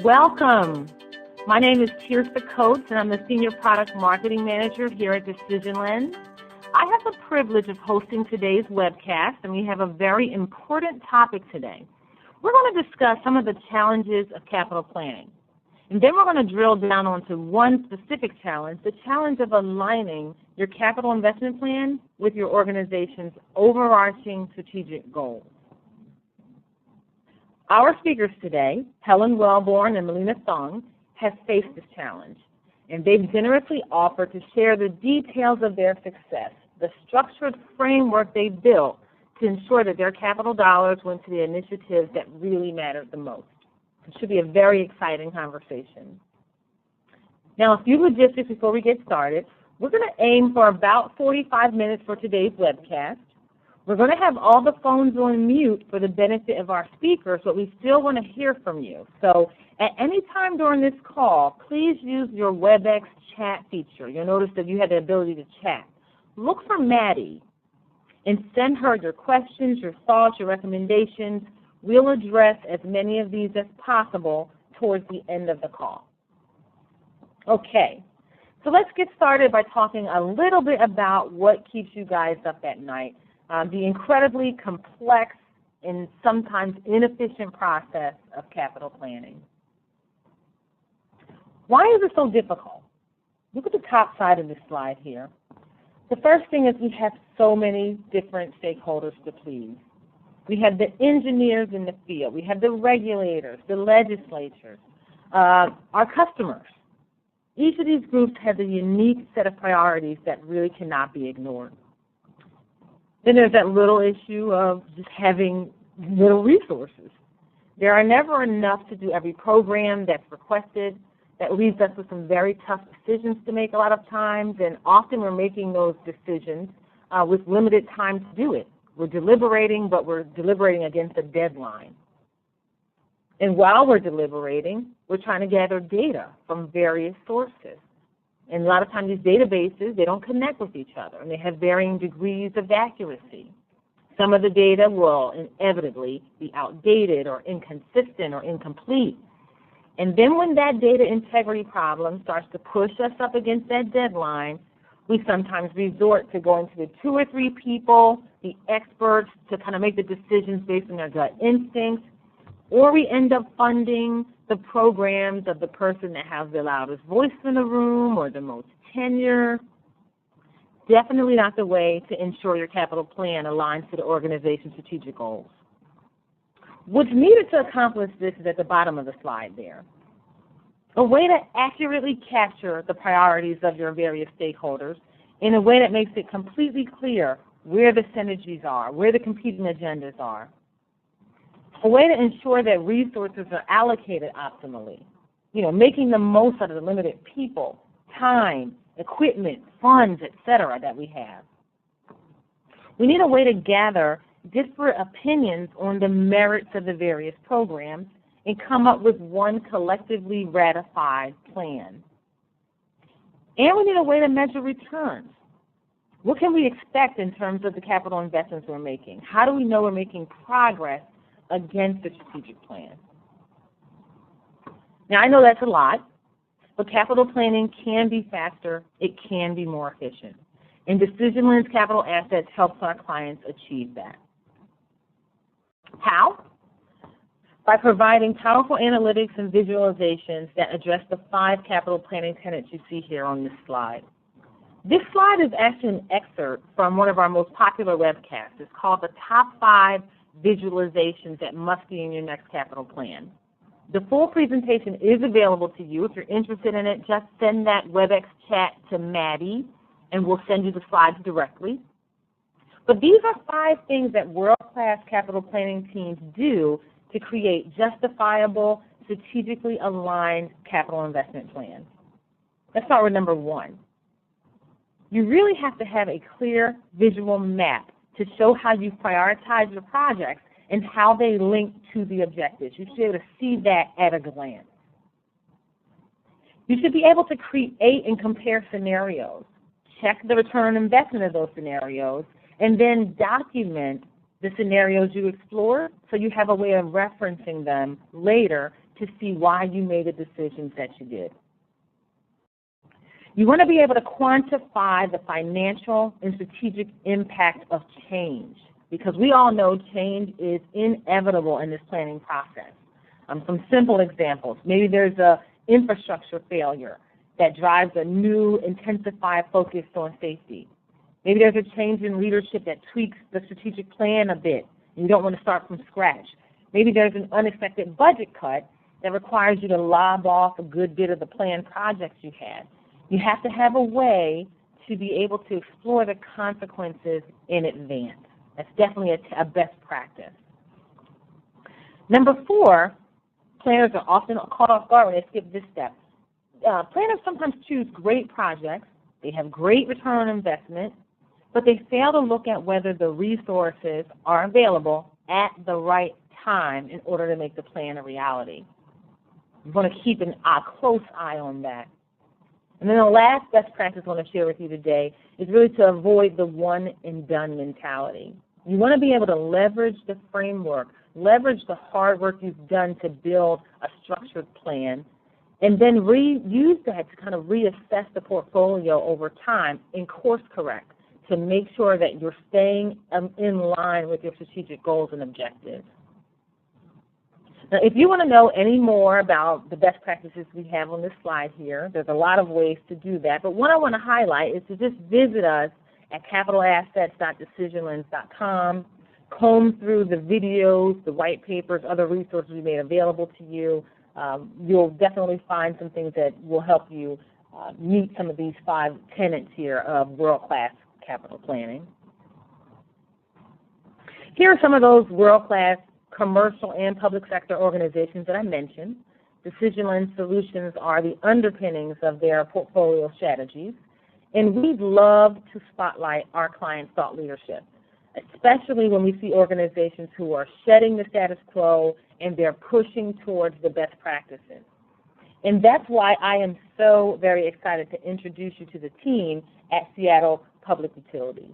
Welcome. My name is Tirsa Coates, and I'm the Senior Product Marketing Manager here at Decision Lens. I have the privilege of hosting today's webcast, and we have a very important topic today. We're going to discuss some of the challenges of capital planning. And then we're going to drill down onto one specific challenge, the challenge of aligning your capital investment plan with your organization's overarching strategic goals. Our speakers today, Helen Welborn and Melina Thung, have faced this challenge, and they've generously offered to share the details of their success, the structured framework they built to ensure that their capital dollars went to the initiatives that really mattered the most. It should be a very exciting conversation. Now, a few logistics before we get started. We're going to aim for about 45 minutes for today's webcast. We're going to have all the phones on mute for the benefit of our speakers, but we still want to hear from you. So at any time during this call, please use your WebEx chat feature. You'll notice that you have the ability to chat. Look for Maddie and send her your questions, your thoughts, your recommendations. We'll address as many of these as possible towards the end of the call. Okay, so let's get started by talking a little bit about what keeps you guys up at night. The incredibly complex and sometimes inefficient process of capital planning. Why is it so difficult? Look at the top side of this slide here. The first thing is we have so many different stakeholders to please. We have the engineers in the field. We have the regulators, the legislatures, our customers. Each of these groups has a unique set of priorities that really cannot be ignored. Then there's that little issue of just having little resources. There are never enough to do every program that's requested. That leaves us with some very tough decisions to make a lot of times, and often we're making those decisions with limited time to do it. We're deliberating, but we're deliberating against a deadline. And while we're deliberating, we're trying to gather data from various sources. And a lot of times these databases, they don't connect with each other, and they have varying degrees of accuracy. Some of the data will inevitably be outdated or inconsistent or incomplete. And then when that data integrity problem starts to push us up against that deadline, we sometimes resort to going to the 2 or 3 people, the experts, to kind of make the decisions based on their gut instincts, or we end up funding the programs of the person that has the loudest voice in the room or the most tenure. Definitely not the way to ensure your capital plan aligns to the organization's strategic goals. What's needed to accomplish this is at the bottom of the slide there. A way to accurately capture the priorities of your various stakeholders in a way that makes it completely clear where the synergies are, where the competing agendas are. A way to ensure that resources are allocated optimally, making the most out of the limited people, time, equipment, funds, etc. that we have. We need a way to gather disparate opinions on the merits of the various programs and come up with one collectively ratified plan. And we need a way to measure returns. What can we expect in terms of the capital investments we're making? How do we know we're making progress against the strategic plan? Now, I know that's a lot, but capital planning can be faster. It can be more efficient. And Decision Lens Capital Assets helps our clients achieve that. How? By providing powerful analytics and visualizations that address the 5 capital planning tenets you see here on this slide. This slide is actually an excerpt from one of our most popular webcasts. It's called the Top 5 Visualizations That Must Be in Your Next Capital Plan. The full presentation is available to you. If you're interested in it, just send that WebEx chat to Maddie, and we'll send you the slides directly. But these are 5 things that world-class capital planning teams do to create justifiable, strategically aligned capital investment plans. Let's start with number 1. You really have to have a clear visual map to show how you prioritize your projects and how they link to the objectives. You should be able to see that at a glance. You should be able to create and compare scenarios, check the return on investment of those scenarios, and then document the scenarios you explored so you have a way of referencing them later to see why you made the decisions that you did. You want to be able to quantify the financial and strategic impact of change, because we all know change is inevitable in this planning process. Some simple examples. Maybe there's a infrastructure failure that drives a new intensified focus on safety. Maybe there's a change in leadership that tweaks the strategic plan a bit, and you don't want to start from scratch. Maybe there's an unexpected budget cut that requires you to lob off a good bit of the planned projects you had. You have to have a way to be able to explore the consequences in advance. That's definitely a best practice. Number 4, planners are often caught off guard when they skip this step. Planners sometimes choose great projects, they have great return on investment, but they fail to look at whether the resources are available at the right time in order to make the plan a reality. You want to keep a close eye on that. And then the last best practice I want to share with you today is really to avoid the one and done mentality. You want to be able to leverage the framework, leverage the hard work you've done to build a structured plan, and then use that to kind of reassess the portfolio over time and course correct to make sure that you're staying in line with your strategic goals and objectives. Now, if you want to know any more about the best practices we have on this slide here, there's a lot of ways to do that, but what I want to highlight is to just visit us at capitalassets.decisionlens.com, comb through the videos, the white papers, other resources we made available to you. You'll definitely find some things that will help you meet some of these 5 tenets here of world-class capital planning. Here are some of those world-class commercial and public sector organizations that I mentioned. Decision Lens solutions are the underpinnings of their portfolio strategies, and we'd love to spotlight our clients' thought leadership, especially when we see organizations who are shedding the status quo and they're pushing towards the best practices. And that's why I am so very excited to introduce you to the team at Seattle Public Utilities.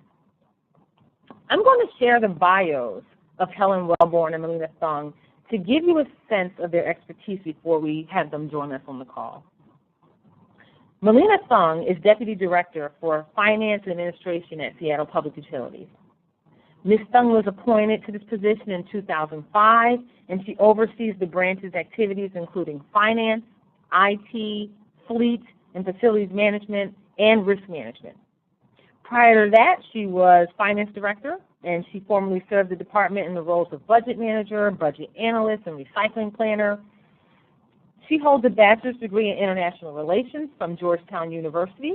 I'm going to share the bios of Helen Welborn and Melina Thung to give you a sense of their expertise before we have them join us on the call. Melina Thung is Deputy Director for Finance and Administration at Seattle Public Utilities. Ms. Thung was appointed to this position in 2005, and she oversees the branch's activities including finance, IT, fleet and facilities management, and risk management. Prior to that, she was Finance Director, and she formerly served the department in the roles of Budget Manager, Budget Analyst, and Recycling Planner. She holds a bachelor's degree in International Relations from Georgetown University,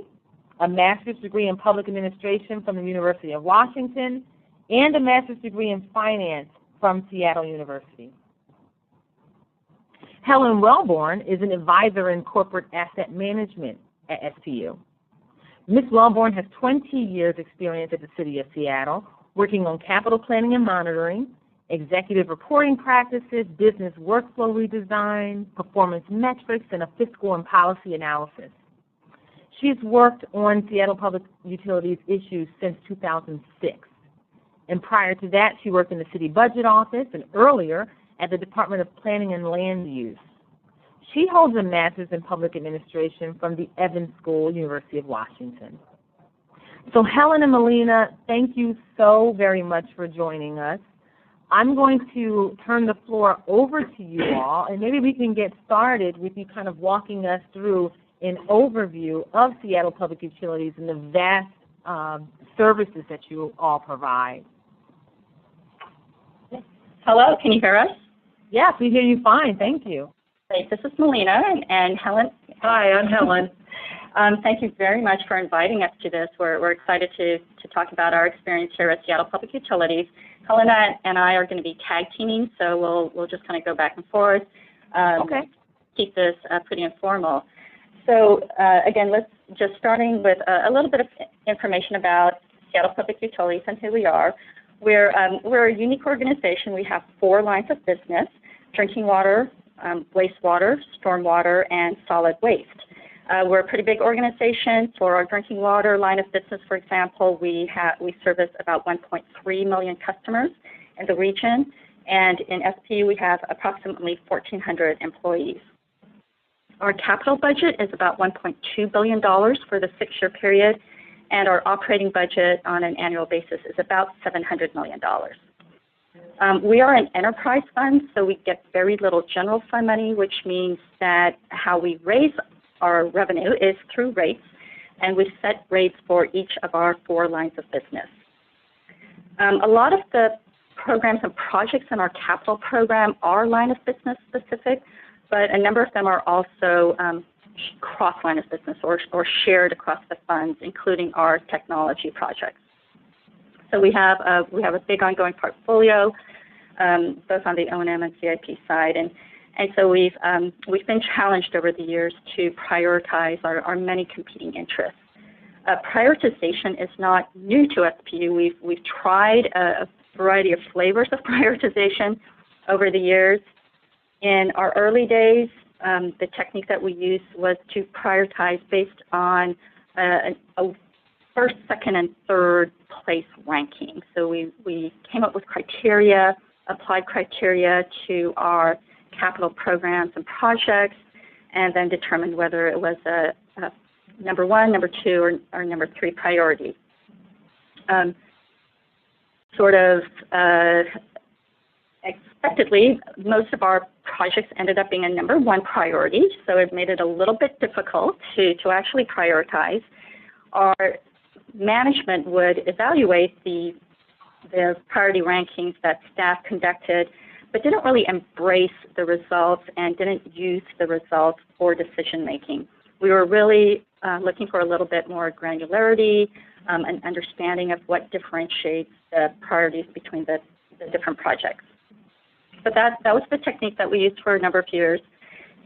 a master's degree in Public Administration from the University of Washington, and a master's degree in Finance from Seattle University. Helen Welborn is an advisor in corporate asset management at SPU. Ms. Welborn has 20 years experience at the City of Seattle, working on capital planning and monitoring, executive reporting practices, business workflow redesign, performance metrics, and a fiscal and policy analysis. She's worked on Seattle Public Utilities issues since 2006. And prior to that, she worked in the City Budget Office and earlier at the Department of Planning and Land Use. She holds a master's in public administration from the Evans School, University of Washington. So Helen and Melina, thank you so very much for joining us. I'm going to turn the floor over to you all, and maybe we can get started with you kind of walking us through an overview of Seattle Public Utilities and the vast services that you all provide. Hello, can you hear us? Yes, we hear you fine. Thank you. Great. This is Melina and Helen. Hi, I'm Helen. Thank you very much for inviting us to this. We're excited to talk about our experience here at Seattle Public Utilities. Helen and I are going to be tag teaming, so we'll just kind of go back and forth. Okay. Keep this pretty informal. So again, let's just starting with a little bit of information about Seattle Public Utilities and who we are. We're a unique organization. We have 4 lines of business: drinking water, wastewater, stormwater, and solid waste. We're a pretty big organization. For our drinking water line of business, for example, we service about 1.3 million customers, in the region, and in SPU we have approximately 1,400 employees. Our capital budget is about $1.2 billion for the 6-year period, and our operating budget on an annual basis is about $700 million. We are an enterprise fund, so we get very little general fund money, which means that how we raise our revenue is through rates, and we set rates for each of our 4 lines of business. A lot of the programs and projects in our capital program are line of business specific, but a number of them are also cross line of business or shared across the funds, including our technology projects. So we have a big ongoing portfolio, both on the O&M and CIP side, and so we've been challenged over the years to prioritize our many competing interests. Prioritization is not new to SPU. We've tried a variety of flavors of prioritization over the years. In our early days, the technique that we used was to prioritize based on a first, second, and third place ranking. So we came up with criteria, applied criteria to our capital programs and projects, and then determined whether it was a number 1, number 2, or number 3 priority. Expectedly, most of our projects ended up being a number 1 priority, so it made it a little bit difficult to actually prioritize. Our management would evaluate the priority rankings that staff conducted, but didn't really embrace the results and didn't use the results for decision making. We were really looking for a little bit more granularity, an understanding of what differentiates the priorities between the different projects. But that was the technique that we used for a number of years.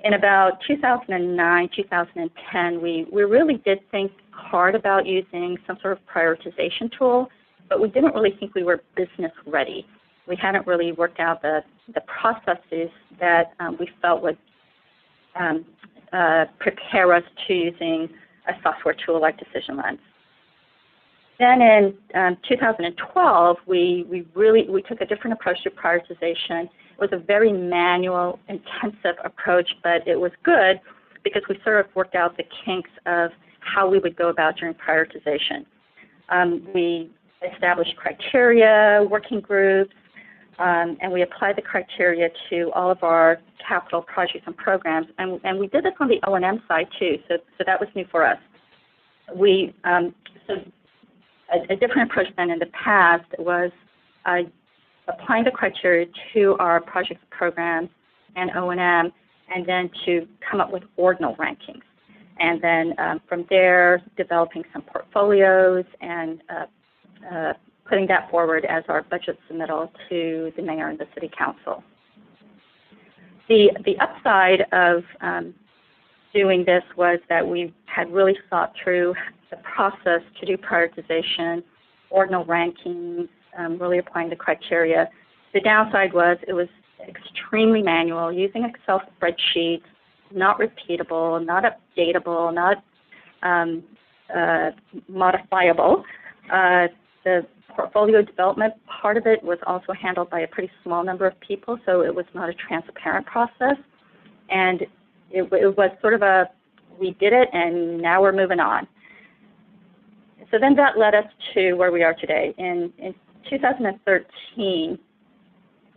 In about 2009, 2010, we really did think hard about using some sort of prioritization tool, but we didn't really think we were business ready. We hadn't really worked out the processes that we felt would prepare us to using a software tool like Decision Lens. Then in 2012, we took a different approach to prioritization. It was a very manual, intensive approach, but it was good because we sort of worked out the kinks of how we would go about during prioritization. We established criteria, working groups, and we applied the criteria to all of our capital projects and programs. And we did this on the O&M side too, so that was new for us. A different approach than in the past was applying the criteria to our projects, programs, and O&M, and then to come up with ordinal rankings. And then from there, developing some portfolios and putting that forward as our budget submittal to the mayor and the city council. The upside of doing this was that we had really thought through the process to do prioritization, ordinal rankings, really applying the criteria. The downside was it was extremely manual, using Excel spreadsheets, not repeatable, not updatable, not modifiable. The portfolio development part of it was also handled by a pretty small number of people, so it was not a transparent process. And it was sort of we did it and now we're moving on. So then that led us to where we are today. In 2013,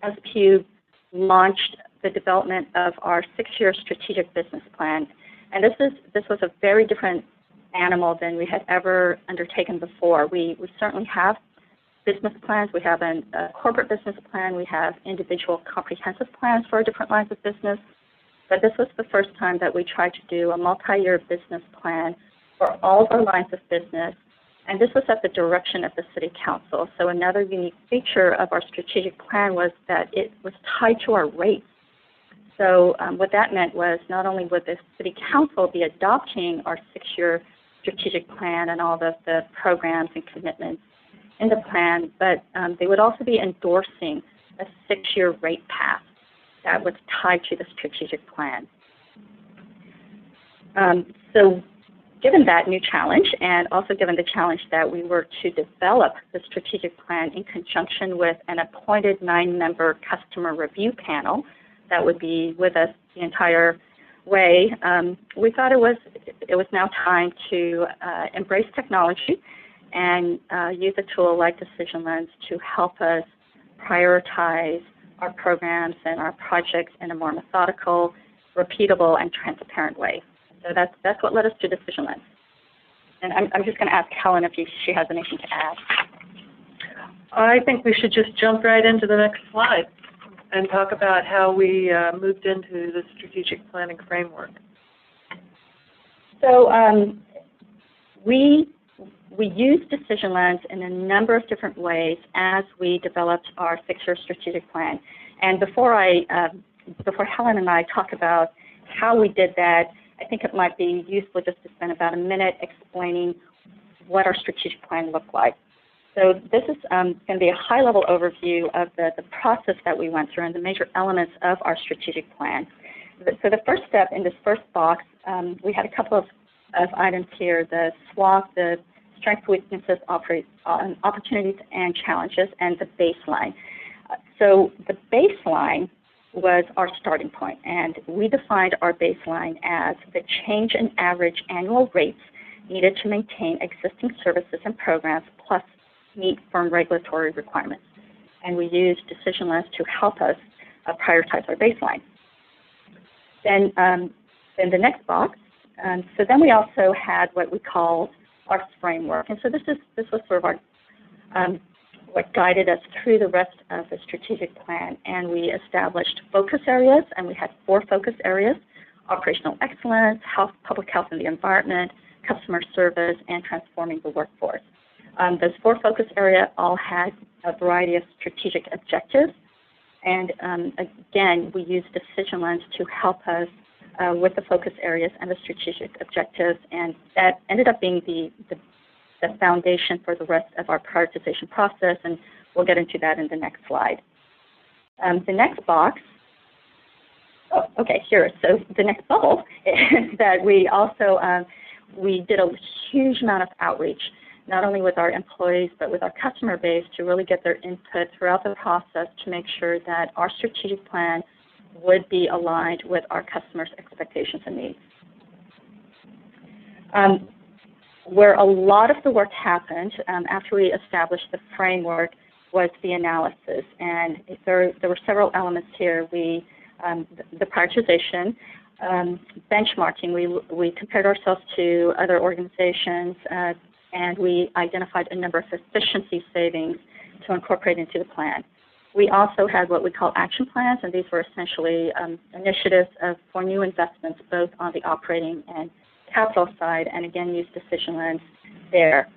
SPU launched the development of our 6-year strategic business plan. And this was a very different animal than we had ever undertaken before. We certainly have business plans. We have a corporate business plan. We have individual comprehensive plans for our different lines of business. But this was the first time that we tried to do a multi-year business plan for all of our lines of business. And this was at the direction of the City Council. So another unique feature of our strategic plan was that it was tied to our rates. So what that meant was not only would the City Council be adopting our 6-year strategic plan and all the programs and commitments in the plan, but they would also be endorsing a 6-year rate path that was tied to the strategic plan. So given that new challenge, and also given the challenge that we were to develop the strategic plan in conjunction with an appointed 9-member customer review panel that would be with us the entire way, we thought it was now time to embrace technology and use a tool like Decision Lens to help us prioritize our programs and our projects in a more methodical, repeatable, and transparent way. So that's what led us to Decision Lens. And I'm just going to ask Helen if she has anything to add. I think we should just jump right into the next slide and talk about how we moved into the strategic planning framework. So we used Decision Lens in a number of different ways as we developed our 6-year strategic plan. And before Helen and I talk about how we did that, I think it might be useful just to spend about a minute explaining what our strategic plan looked like. So this is going to be a high-level overview of the process that we went through and the major elements of our strategic plan. So the first step in this first box, we had a couple of items here, the SWOT, the strengths, weaknesses, opportunities, and challenges, and the baseline. So the baseline was our starting point, and we defined our baseline as the change in average annual rates needed to maintain existing services and programs plus meet firm regulatory requirements. And we used Decision Lens to help us prioritize our baseline. Then the next box, so then we also had what we called our framework. And so this was sort of our what guided us through the rest of the strategic plan. And we established focus areas, and we had 4 focus areas: operational excellence, public health and the environment, customer service, and transforming the workforce. Those 4 focus areas all had a variety of strategic objectives. And again, we used Decision Lens to help us with the focus areas and the strategic objectives, and that ended up being the foundation for the rest of our prioritization process, and we'll get into that in the next slide. The next box, so the next bubble is that we also, we did a huge amount of outreach, not only with our employees, but with our customer base to really get their input throughout the process to make sure that our strategic plan would be aligned with our customers' expectations and needs. Where a lot of the work happened after we established the framework was the analysis, and there were several elements here. The prioritization, benchmarking. We compared ourselves to other organizations, and we identified a number of efficiency savings to incorporate into the plan. We also had what we call action plans, and these were essentially initiatives for new investments, both on the operating and capital side, and again used Decision Lens there.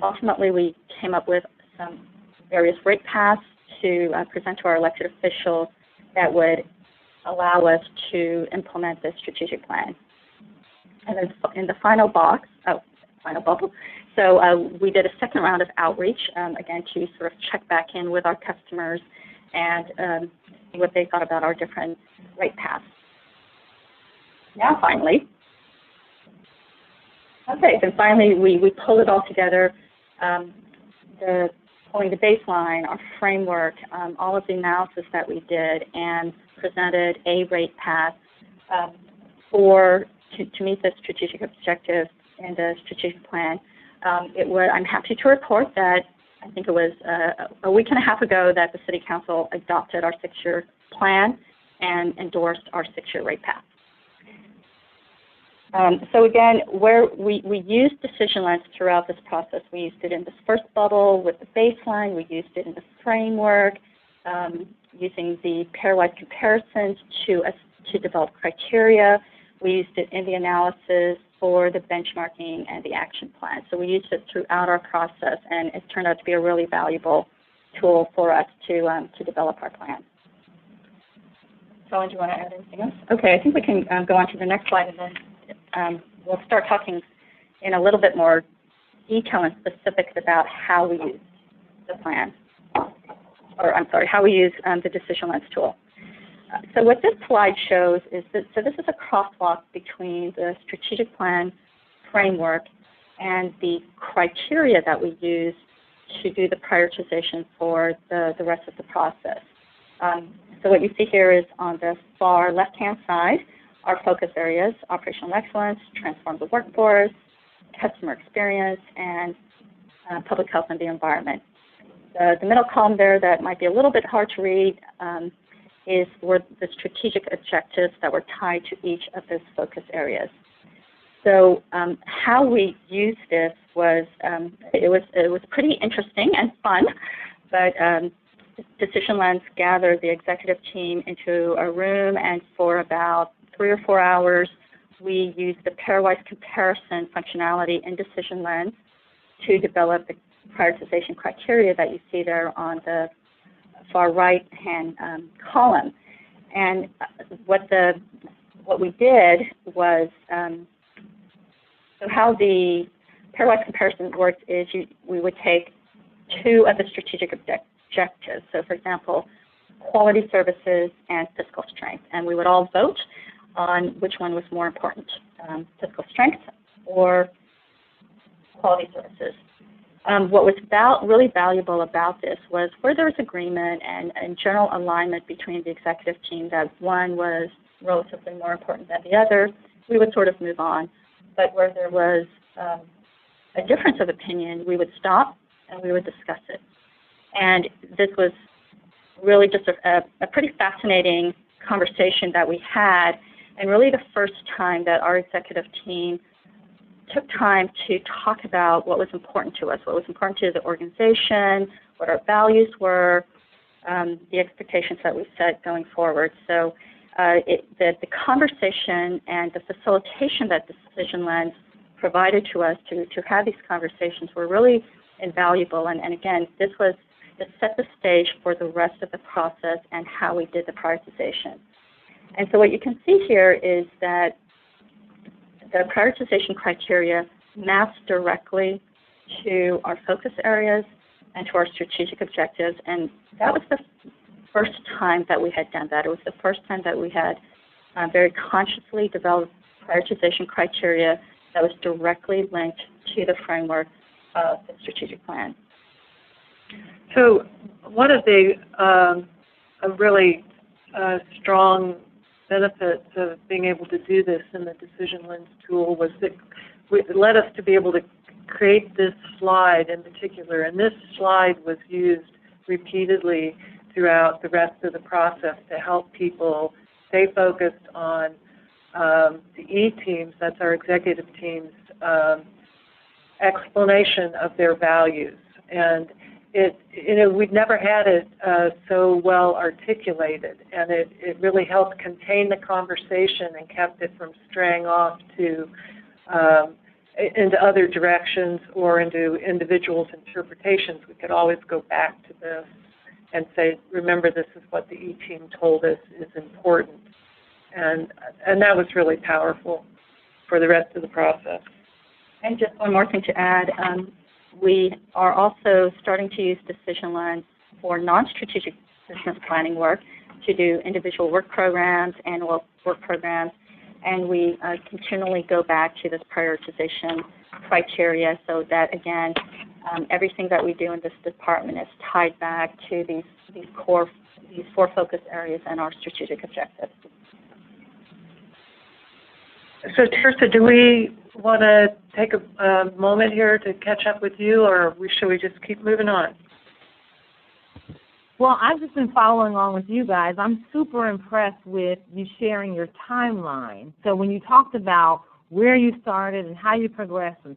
Ultimately, we came up with some various rate paths to present to our elected officials that would allow us to implement this strategic plan. And then in the final box, final bubble, so we did a second round of outreach, again to sort of check back in with our customers and see what they thought about our different rate paths. Now finally, we pulled it all together, pulling the baseline, our framework, all of the analysis that we did, and presented a rate path to meet the strategic objectives in the strategic plan. I'm happy to report that I think it was a week and a half ago that the City Council adopted our 6-year plan and endorsed our 6-year rate path. So again, where we used Decision Lens throughout this process. We used it in this first bubble with the baseline. We used it in the framework, using the pairwise comparisons to develop criteria. We used it in the analysis for the benchmarking and the action plan. So we used it throughout our process, and it turned out to be a really valuable tool for us to develop our plan. Helen, do you want to add anything else? Okay, I think we can go on to the next slide, and then we'll start talking in a little bit more detail and specifics about how we use the plan, how we use the Decision Lens tool. So what this slide shows is that, so this is a crosswalk between the strategic plan framework and the criteria that we use to do the prioritization for the rest of the process. So what you see here is on the far left-hand side, our focus areas: operational excellence, transform the workforce, customer experience, and public health and the environment. The middle column there that might be a little bit hard to read were the strategic objectives that were tied to each of those focus areas. So how we used this was, it was pretty interesting and fun, but Decision Lens gathered the executive team into a room, and for about 3 or 4 hours, we used the pairwise comparison functionality in Decision Lens to develop the prioritization criteria that you see there on the far right-hand column. And what we did was, so how the pairwise comparison works is we would take 2 of the strategic objectives. So, for example, quality services and fiscal strength, and we would all vote on which one was more important, fiscal strength or quality services. What was really valuable about this was where there was agreement and general alignment between the executive team that one was relatively more important than the other, we would sort of move on. But where there was a difference of opinion, we would stop and we would discuss it. And this was really just a pretty fascinating conversation that we had, and really the first time that our executive team took time to talk about what was important to us, what was important to the organization, what our values were, the expectations that we set going forward. So the conversation and the facilitation that Decision Lens provided to us to have these conversations were really invaluable. And again, this was to set the stage for the rest of the process and how we did the prioritization. And so what you can see here is that the prioritization criteria maps directly to our focus areas and to our strategic objectives. And that was the first time that we had done that. It was the first time that we had very consciously developed prioritization criteria that was directly linked to the framework of the strategic plan. So one of the really strong benefits of being able to do this in the Decision Lens tool was that it led us to be able to create this slide in particular. And this slide was used repeatedly throughout the rest of the process to help people stay focused on the E-teams, that's our executive team's explanation of their values. And we'd never had it so well articulated, and it really helped contain the conversation and kept it from straying off to into other directions or into individuals' interpretations. We could always go back to this and say, remember, this is what the E-team told us is important. And that was really powerful for the rest of the process. And just one more thing to add. We are also starting to use Decision Lens for non-strategic business planning work to do individual work programs, annual work programs, and we continually go back to this prioritization criteria so that, again, everything that we do in this department is tied back to these 4 focus areas and our strategic objectives. So, Tirsa, do we want to take a moment here to catch up with you, or should we just keep moving on? Well, I've just been following along with you guys. I'm super impressed with you sharing your timeline. So when you talked about where you started and how you progressed from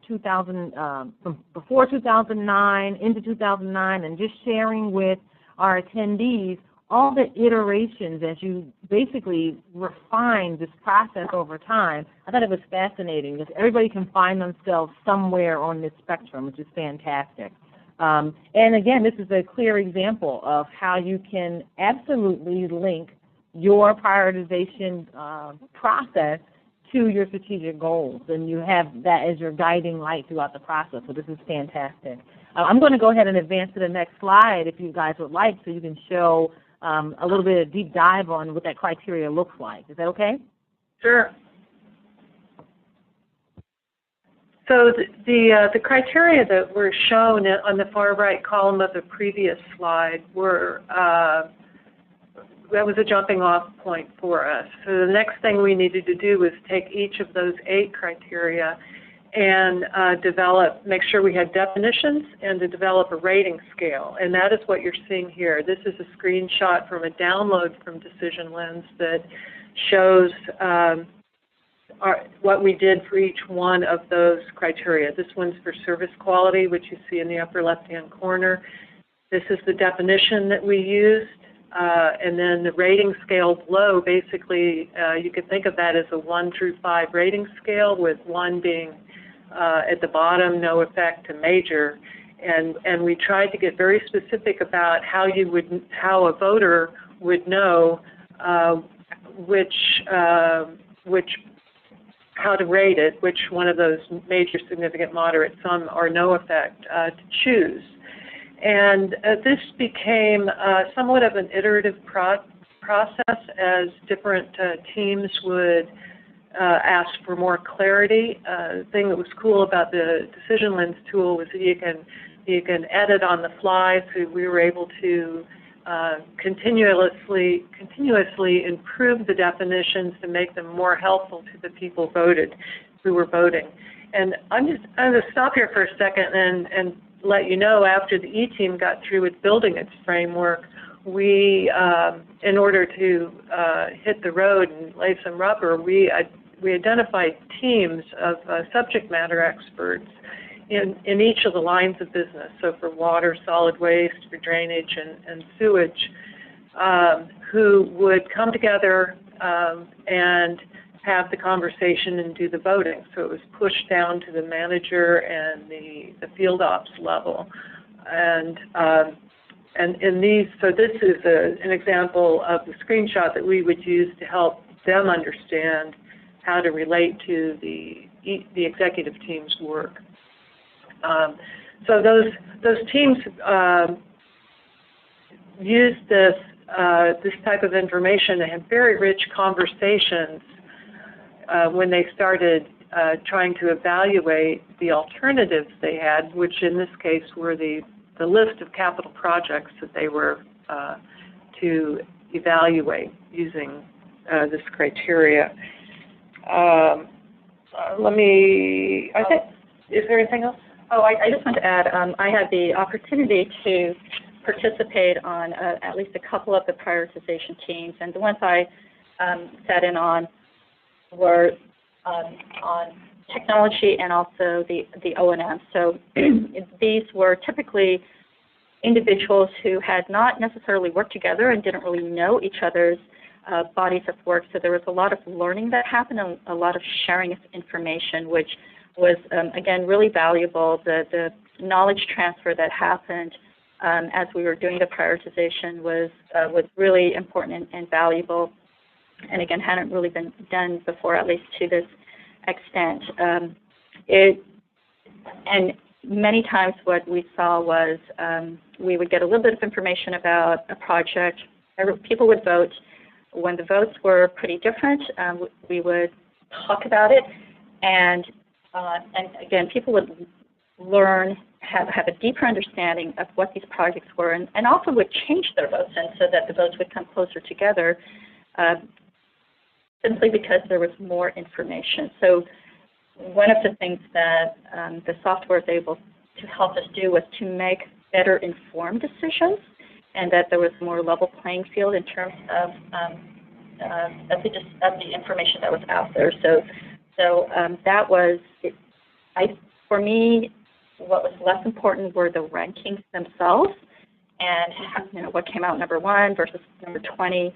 before 2009 into 2009, and just sharing with our attendees all the iterations as you basically refined this process over time, I thought it was fascinating because everybody can find themselves somewhere on this spectrum, which is fantastic. And again, this is a clear example of how you can absolutely link your prioritization process to your strategic goals, and you have that as your guiding light throughout the process. So this is fantastic. I'm going to go ahead and advance to the next slide if you guys would like, so you can show a little bit of deep dive on what that criteria looks like. Is that okay? Sure. So the criteria that were shown on the far right column of the previous slide were, that was a jumping off point for us. So the next thing we needed to do was take each of those 8 criteria and make sure we had definitions and to develop a rating scale. And that is what you're seeing here. This is a screenshot from a download from Decision Lens that shows what we did for each one of those criteria. This one's for service quality, which you see in the upper left-hand corner. This is the definition that we used. And then the rating scale below, basically, you could think of that as a 1 through 5 rating scale, with 1 being at the bottom, no effect, to major. And we tried to get very specific about how a voter would know how to rate it, which one of those major, significant, moderate, some, or no effect to choose. And this became somewhat of an iterative process as different teams would ask for more clarity. The thing that was cool about the Decision Lens tool was that you can edit on the fly, so we were able to continuously improve the definitions to make them more helpful to the people who were voting. And I'm going to stop here for a second and let you know, after the E-team got through with building its framework, we, in order to hit the road and lay some rubber, we identified teams of subject matter experts in each of the lines of business, so for water, solid waste, for drainage, and sewage, who would come together and have the conversation and do the voting. So it was pushed down to the manager and the field ops level. And in these, so this is an example of the screenshot that we would use to help them understand how to relate to the executive team's work. So those teams used this type of information. They had very rich conversations when they started trying to evaluate the alternatives they had, which in this case were the list of capital projects that they were to evaluate using this criteria. Is there anything else? Oh, I just want to add, I had the opportunity to participate on at least a couple of the prioritization teams, and the ones I sat in on were on technology and also the O&M. So these were typically individuals who had not necessarily worked together and didn't really know each other's bodies of work. So there was a lot of learning that happened and a lot of sharing of information, which was, again, really valuable. The knowledge transfer that happened as we were doing the prioritization was really important and valuable, and again, hadn't really been done before, at least to this extent. And many times what we saw was we would get a little bit of information about a project. People would vote. When the votes were pretty different, we would talk about it, and again, people would learn, have a deeper understanding of what these projects were, and also would change their votes, and so that the votes would come closer together, simply because there was more information. So one of the things that the software is able to help us do was to make better informed decisions, and that there was more level playing field in terms of the information that was out there. So that was, for me, what was less important were the rankings themselves, and what came out number 1 versus number 20,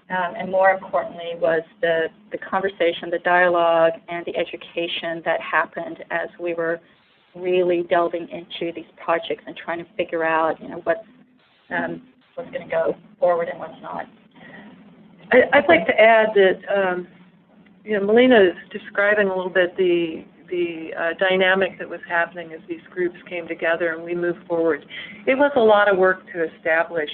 and more importantly was the conversation, the dialogue, and the education that happened as we were really delving into these projects and trying to figure out, what's going to go forward and what's not. I'd like to add that, Melina is describing a little bit the dynamic that was happening as these groups came together and we moved forward. It was a lot of work to establish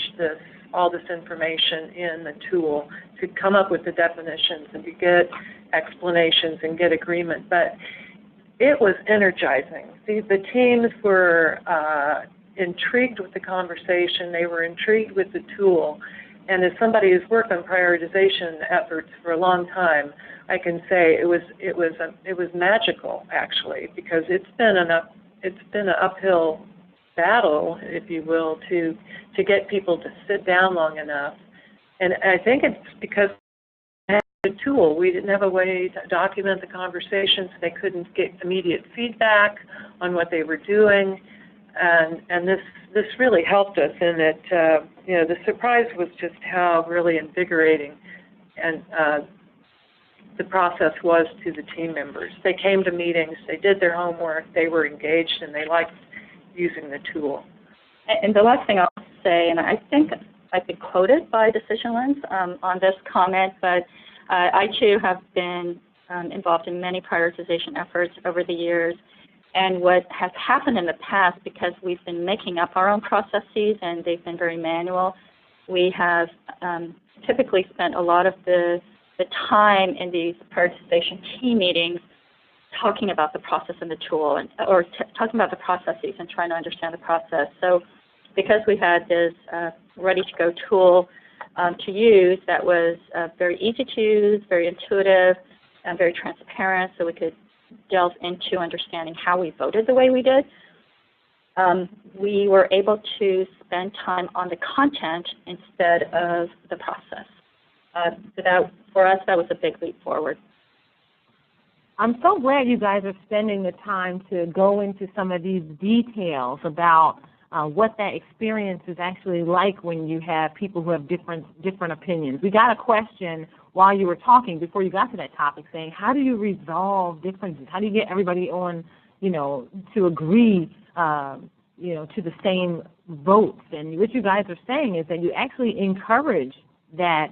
all this information in the tool, to come up with the definitions and to get explanations and get agreement. But it was energizing. The teams were intrigued with the conversation. They were intrigued with the tool. And as somebody who's worked on prioritization efforts for a long time, I can say it was magical, actually, because it's been an uphill battle, if you will, to get people to sit down long enough. And I think it's because we had a tool. We didn't have a way to document the conversations. They couldn't get immediate feedback on what they were doing, and this really helped us in that. The surprise was just how really invigorating and the process was to the team members. They came to meetings, they did their homework, they were engaged, and they liked using the tool. And the last thing I'll say, and I think I've been quoted by Decision Lens on this comment, but I too have been involved in many prioritization efforts over the years. And what has happened in the past, because we've been making up our own processes and they've been very manual, we have typically spent a lot of the time in these prioritization team meetings talking about the process and the tool, or talking about the processes and trying to understand the process. So because we had this ready-to-go tool to use that was very easy to use, very intuitive, and very transparent, so we could delve into understanding how we voted the way we did, we were able to spend time on the content instead of the process. So that, for us, that was a big leap forward. I'm so glad you guys are spending the time to go into some of these details about what that experience is actually like when you have people who have different opinions. We got a question while you were talking, before you got to that topic, saying, how do you resolve differences? How do you get everybody on, to agree, to the same votes? And what you guys are saying is that you actually encourage that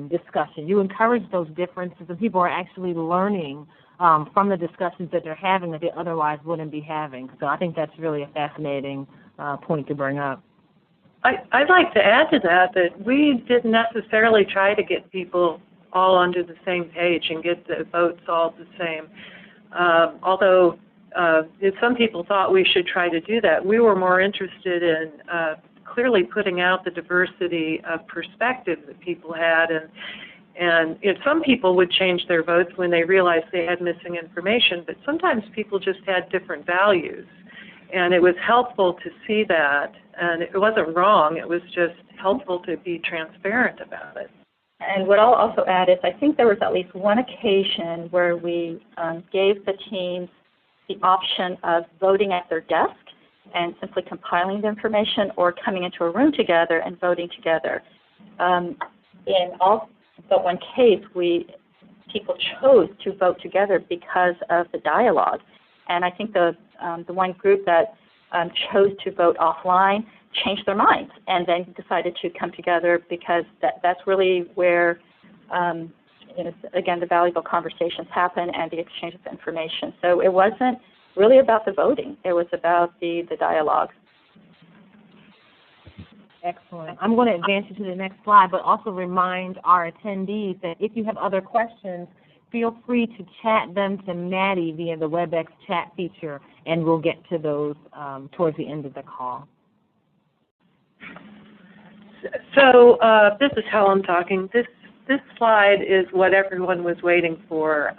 discussion. You encourage those differences, and people are actually learning from the discussions that they're having that they otherwise wouldn't be having. So I think that's really a fascinating point to bring up. I'd like to add to that we didn't necessarily try to get people all onto the same page and get the votes all the same. Although some people thought we should try to do that, we were more interested in clearly putting out the diversity of perspective that people had, and some people would change their votes when they realized they had missing information, but sometimes people just had different values. And it was helpful to see that, and it wasn't wrong, it was just helpful to be transparent about it. And what I'll also add is I think there was at least one occasion where we gave the teams the option of voting at their desk and simply compiling the information, or coming into a room together and voting together. In all but one case, people chose to vote together because of the dialogue. And I think the one group that chose to vote offline changed their minds and then decided to come together, because that's really where, again, the valuable conversations happen and the exchange of information. So it wasn't really about the voting. It was about the dialogue. Excellent. I'm going to advance you to the next slide, but also remind our attendees that if you have other questions, feel free to chat them to Maddie via the WebEx chat feature, and we'll get to those towards the end of the call. So this is Helen talking. This slide is what everyone was waiting for.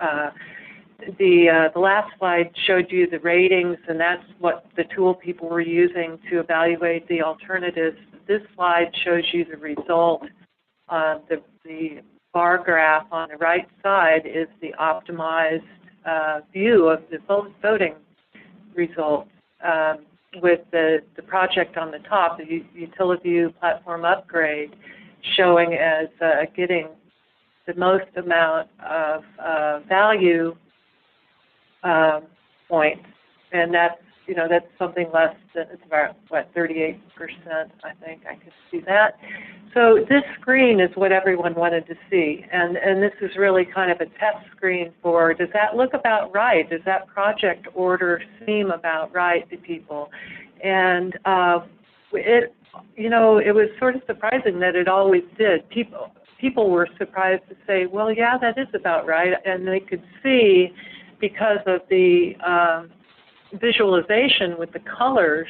The last slide showed you the ratings, and that's what the tool people were using to evaluate the alternatives. This slide shows you the result. The bar graph on the right side is the optimized view of the voting results, with the project on the top, the UtiliView platform upgrade, showing as getting the most amount of value points, and that's something less than, it's about, 38%, I think. I could see that. So this screen is what everyone wanted to see, and this is really kind of a test screen for, does that look about right? Does that project order seem about right to people? And it was sort of surprising that it always did. People were surprised to say, well, yeah, that is about right, and they could see because of the visualization with the colors.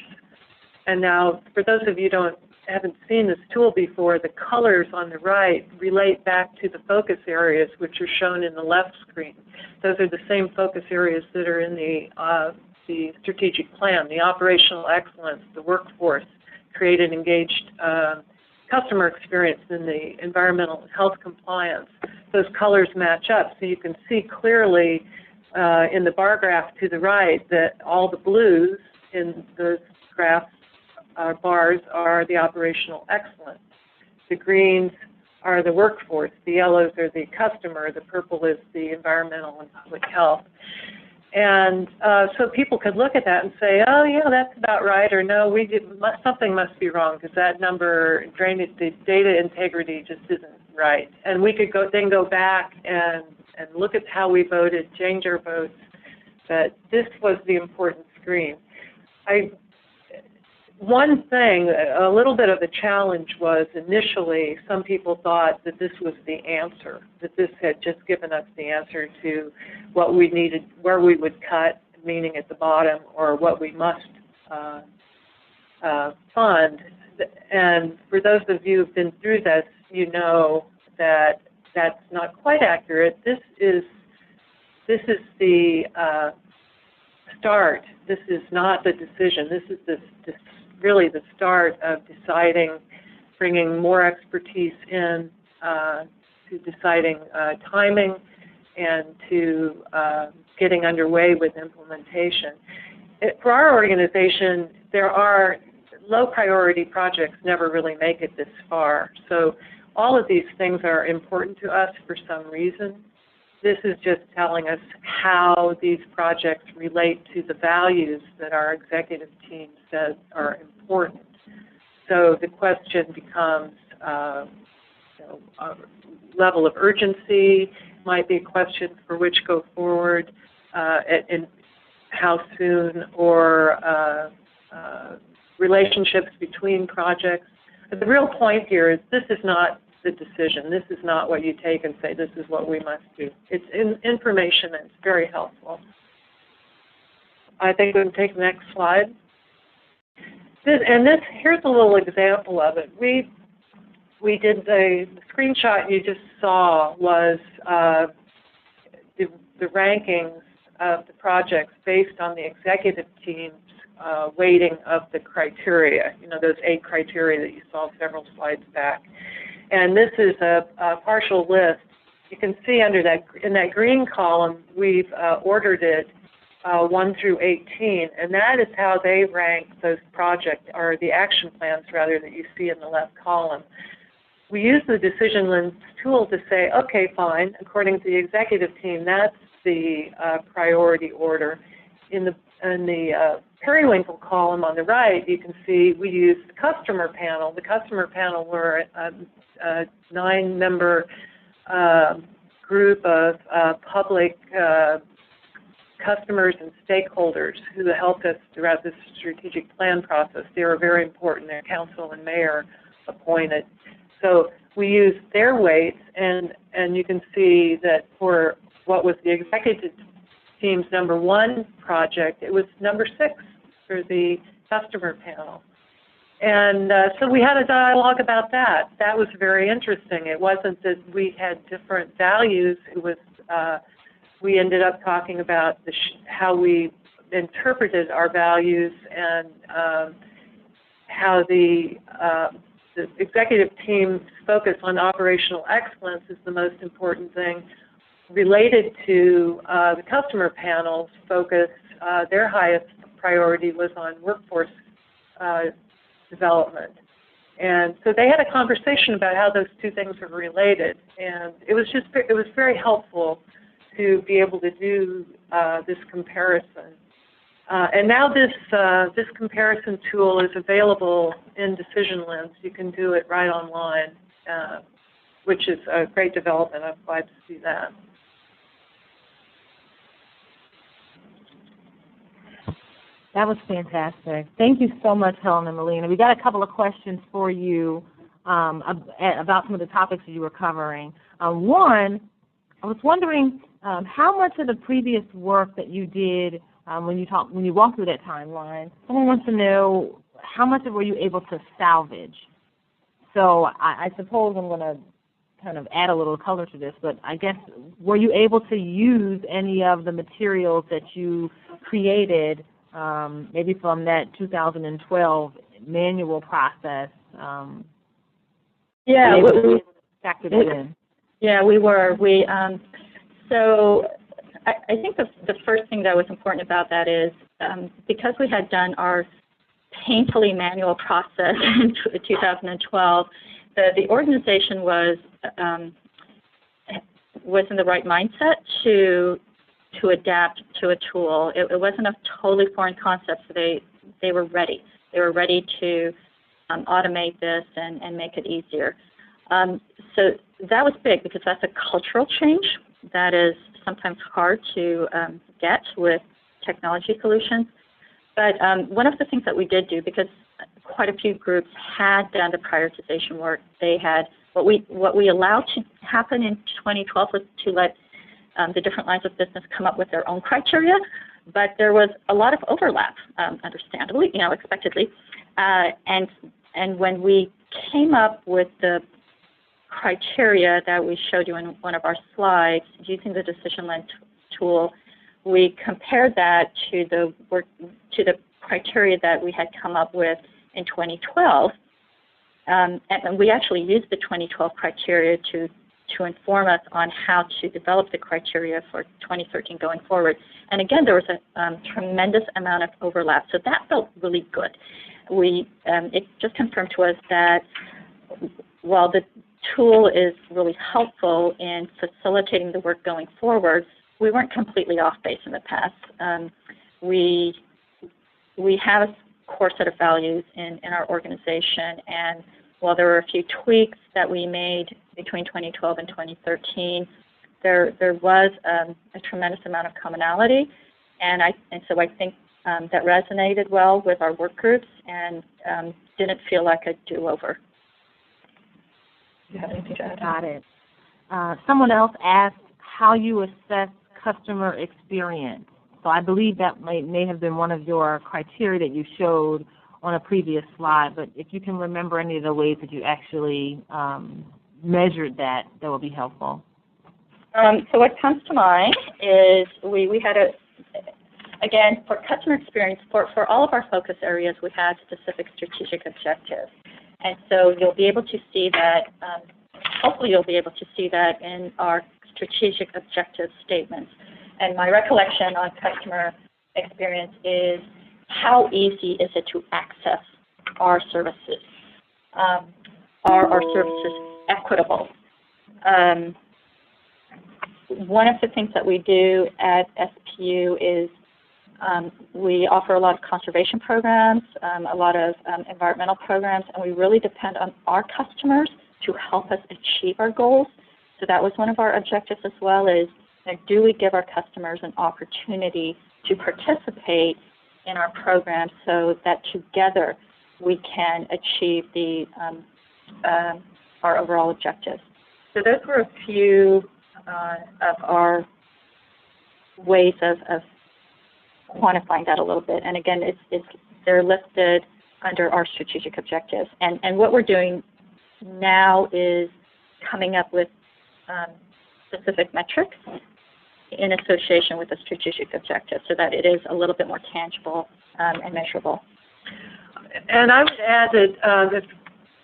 And now, for those of you who haven't seen this tool before, the colors on the right relate back to the focus areas, which are shown in the left screen. Those are the same focus areas that are in the strategic plan: the operational excellence, the workforce, create an engaged customer experience, in the environmental and health compliance. Those colors match up, so you can see clearly in the bar graph to the right that all the blues in those graphs bars are the operational excellence. The greens are the workforce, the yellows are the customer, the purple is the environmental and public health. And so people could look at that and say, oh yeah, that's about right, or no, something must be wrong because that number, the data integrity just isn't right. And we could then go back and look at how we voted, change our votes, but this was the important screen. One thing, a little bit of a challenge was initially some people thought that this was the answer, that this had just given us the answer to what we needed, where we would cut, meaning at the bottom, or what we must fund. And for those of you who've been through this, you know that that's not quite accurate. This is the start. This is not the decision. This is really the start of deciding, bringing more expertise in to deciding timing and to getting underway with implementation. For our organization, there are low priority projects never really make it this far. So all of these things are important to us for some reason. This is just telling us how these projects relate to the values that our executive team says are important. So the question becomes, level of urgency might be a question for which go forward, and how soon, or relationships between projects. But the real point here is this is not the decision. This is not what you take and say, this is what we must do. It's information, and it's very helpful. I think we can take the next slide. Here's a little example of it. We did the screenshot you just saw was the rankings of the projects based on the executive team's weighting of the criteria, those 8 criteria that you saw several slides back. And this is a partial list. You can see under that, in that green column, we've ordered it 1 through 18, and that is how they rank those projects, or the action plans, rather, that you see in the left column. We use the Decision Lens tool to say, okay, fine, according to the executive team, that's the priority order. In the periwinkle column on the right, you can see we use the customer panel. The customer panel were a 9-member group of public customers and stakeholders who helped us throughout this strategic plan process. They were very important. Their council and mayor appointed. So we used their weights, and you can see that for what was the executive team's number 1 project, it was number 6 for the customer panel. And so we had a dialogue about that. That was very interesting. It wasn't that we had different values. It was we ended up talking about how we interpreted our values, and how the executive team's focus on operational excellence is the most important thing, related to the customer panel's focus. Their highest priority was on workforce development. And so they had a conversation about how those two things are related, and it was very helpful to be able to do this comparison. And now this comparison tool is available in Decision Lens. You can do it right online, which is a great development. I'm glad to see that. That was fantastic. Thank you so much, Helen and Melina. We got a couple of questions for you about some of the topics that you were covering. One, I was wondering, how much of the previous work that you did when you walked through that timeline, someone wants to know how much of it were you able to salvage? So I suppose I'm going to kind of add a little color to this, but I guess, were you able to use any of the materials that you created, maybe from that 2012 manual process? Yeah, we factored it in. Yeah, we were. So I think the first thing that was important about that is because we had done our painfully manual process in 2012, the organization was in the right mindset to adapt to a tool. It wasn't a totally foreign concept, so they were ready. They were ready to automate this and make it easier. So that was big because that's a cultural change that is sometimes hard to get with technology solutions. But one of the things that we did do, because quite a few groups had done the prioritization work, they had what we allowed to happen in 2012 was to let the different lines of business come up with their own criteria, but there was a lot of overlap, understandably, expectedly, and when we came up with the criteria that we showed you in one of our slides using the decision lens tool, we compared that to the criteria that we had come up with in 2012, and we actually used the 2012 criteria to inform us on how to develop the criteria for 2013 going forward. And again, there was a tremendous amount of overlap, so that felt really good. It just confirmed to us that while the tool is really helpful in facilitating the work going forward, we weren't completely off base in the past. We have a core set of values in our organization, and while there were a few tweaks that we made between 2012 and 2013, there was a tremendous amount of commonality, and so I think that resonated well with our work groups and didn't feel like a do-over. Got it. Someone else asked how you assess customer experience. So I believe that may have been one of your criteria that you showed on a previous slide, but if you can remember any of the ways that you actually measured that would be helpful. So what comes to mind is we had again, for customer experience, for all of our focus areas, we had specific strategic objectives. And so you'll be able to see that, hopefully you'll be able to see that in our strategic objective statements. And my recollection on customer experience is how easy is it to access our services? Are our services equitable? One of the things that we do at SPU is we offer a lot of conservation programs, a lot of environmental programs, and we really depend on our customers to help us achieve our goals. So that was one of our objectives as well, is do we give our customers an opportunity to participate in our programs so that together we can achieve our overall objectives. So those were a few of our ways of quantifying that a little bit. And again, they're listed under our strategic objectives. And what we're doing now is coming up with specific metrics in association with the strategic objective so that it is a little bit more tangible and measurable. And I would add that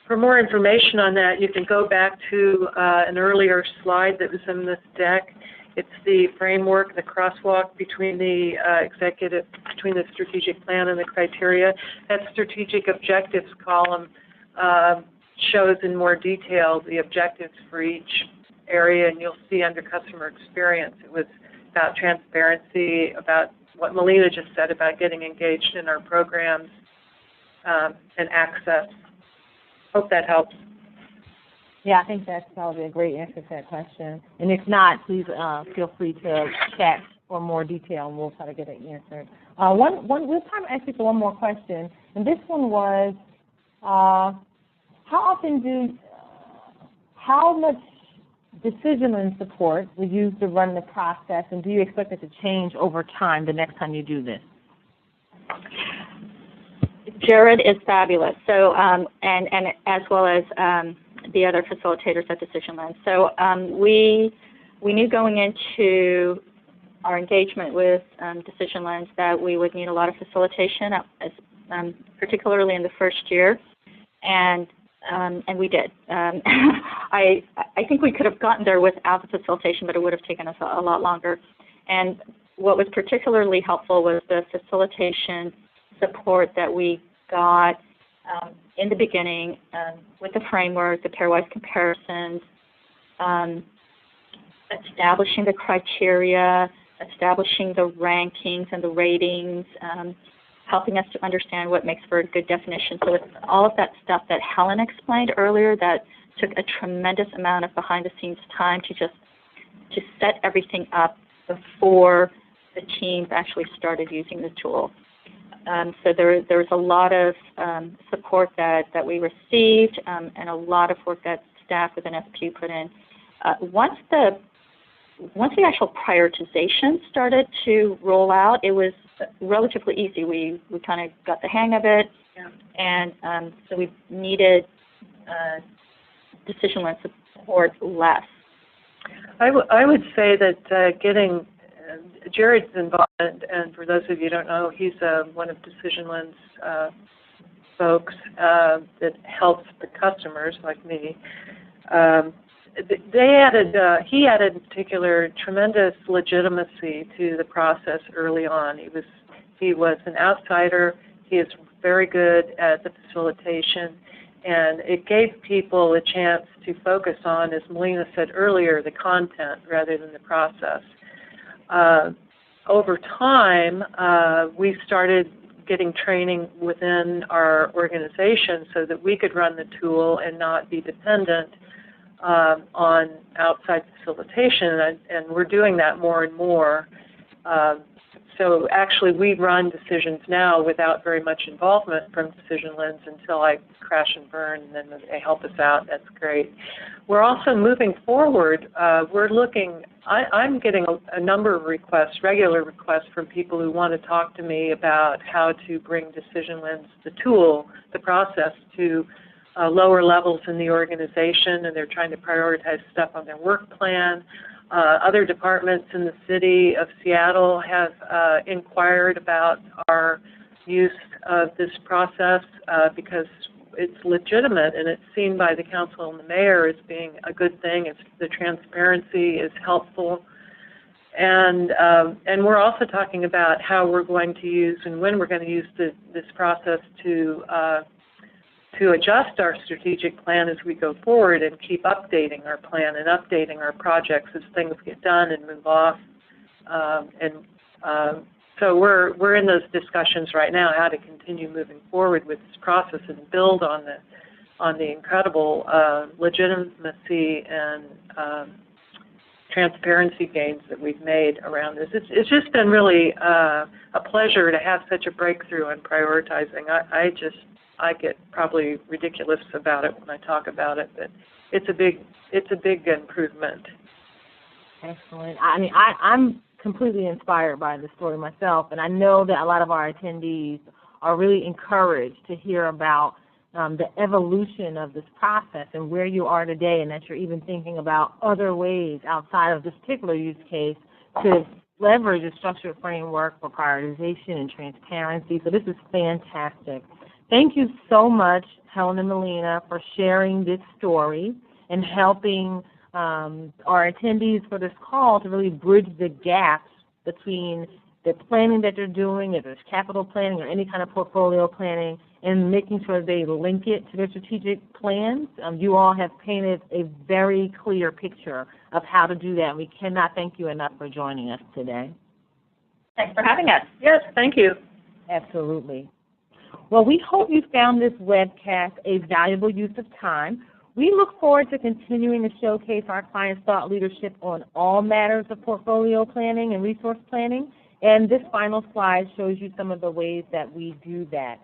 for more information on that, you can go back to an earlier slide that was in this deck. It's the framework, the crosswalk between the between the strategic plan and the criteria. That strategic objectives column shows in more detail the objectives for each area, and you'll see under customer experience, it was about transparency, about what Melina just said about getting engaged in our programs, and access. Hope that helps. Yeah, I think that's probably a great answer to that question. And if not, please feel free to chat for more detail, and we'll try to get it answered. We'll time actually for one more question, and this one was, how much decision and support we use to run the process, and do you expect it to change over time the next time you do this? Jared is fabulous. So, and as well as the other facilitators at Decision Lens. So we knew going into our engagement with Decision Lens that we would need a lot of facilitation, particularly in the first year, and we did. I think we could have gotten there without the facilitation, but it would have taken us a lot longer. And what was particularly helpful was the facilitation support that we got in the beginning with the framework, the pairwise comparisons, establishing the criteria, establishing the rankings and the ratings, helping us to understand what makes for a good definition. So it's all of that stuff that Helen explained earlier that took a tremendous amount of behind-the-scenes time to set everything up before the teams actually started using the tool. So there was a lot of support that we received and a lot of work that staff within SPU put in. Once the actual prioritization started to roll out, it was relatively easy. We kind of got the hang of it, and so we needed Decision Lens support less. I would say that getting Jared's involved, and for those of you who don't know, he's one of Decision Lens folks that helps the customers like me. He added in particular tremendous legitimacy to the process early on. He was an outsider. He is very good at the facilitation, and it gave people a chance to focus on, as Melina said earlier, the content rather than the process. Over time, we started getting training within our organization so that we could run the tool and not be dependent on outside facilitation, and we're doing that more and more. So actually we run decisions now without very much involvement from Decision Lens until I crash and burn, and then they help us out. That's great. We're also moving forward. I'm getting a number of requests, regular requests from people who want to talk to me about how to bring Decision Lens, the tool, the process, to lower levels in the organization, and they're trying to prioritize stuff on their work plan. Other departments in the city of Seattle have inquired about our use of this process because it's legitimate and it's seen by the council and the mayor as being a good thing. The transparency is helpful. And we're also talking about how we're going to use and when we're going to use this process to adjust our strategic plan as we go forward and keep updating our plan and updating our projects as things get done and move off. So we're in those discussions right now, how to continue moving forward with this process and build on the incredible legitimacy and transparency gains that we've made around this. It's just been really a pleasure to have such a breakthrough on prioritizing. I get probably ridiculous about it when I talk about it, but it's a big improvement. Excellent. I mean, I'm completely inspired by the story myself, and I know that a lot of our attendees are really encouraged to hear about the evolution of this process and where you are today, and that you're even thinking about other ways outside of this particular use case to leverage a structured framework for prioritization and transparency. So this is fantastic. Thank you so much, Helen and Melina, for sharing this story and helping our attendees for this call to really bridge the gaps between the planning that they're doing, if it's capital planning or any kind of portfolio planning, and making sure they link it to their strategic plans. You all have painted a very clear picture of how to do that. We cannot thank you enough for joining us today. Thanks for having us. Yes, thank you. Absolutely. Well, we hope you found this webcast a valuable use of time. We look forward to continuing to showcase our clients' thought leadership on all matters of portfolio planning and resource planning, and this final slide shows you some of the ways that we do that.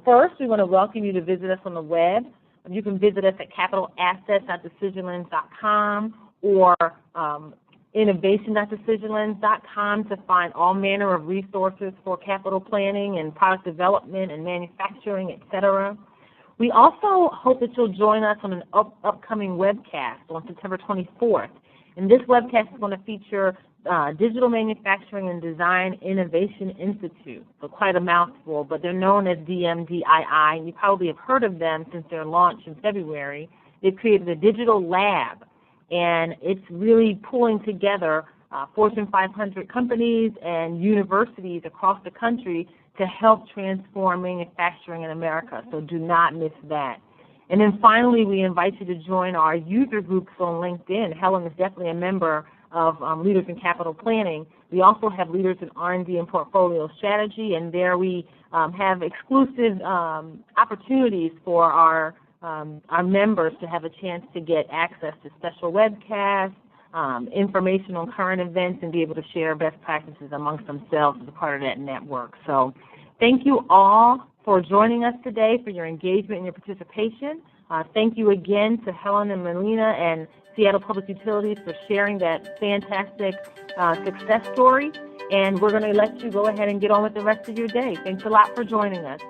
First, we want to welcome you to visit us on the web. You can visit us at capitalassets.decisionlens.com or innovation.decisionlens.com to find all manner of resources for capital planning and product development and manufacturing, etc. We also hope that you'll join us on an upcoming webcast on September 24th. And this webcast is going to feature Digital Manufacturing and Design Innovation Institute. So quite a mouthful, but they're known as DMDII. You probably have heard of them since their launch in February. They've created a digital lab, and it's really pulling together Fortune 500 companies and universities across the country to help transform manufacturing in America. So do not miss that. And then finally, we invite you to join our user groups on LinkedIn. Helen is definitely a member of Leaders in Capital Planning. We also have Leaders in R&D and Portfolio Strategy, and there we have exclusive opportunities for our members to have a chance to get access to special webcasts, information on current events, and be able to share best practices amongst themselves as a part of that network. So thank you all for joining us today, for your engagement and your participation. Thank you again to Helen and Melina and Seattle Public Utilities for sharing that fantastic success story. And we're going to let you go ahead and get on with the rest of your day. Thanks a lot for joining us.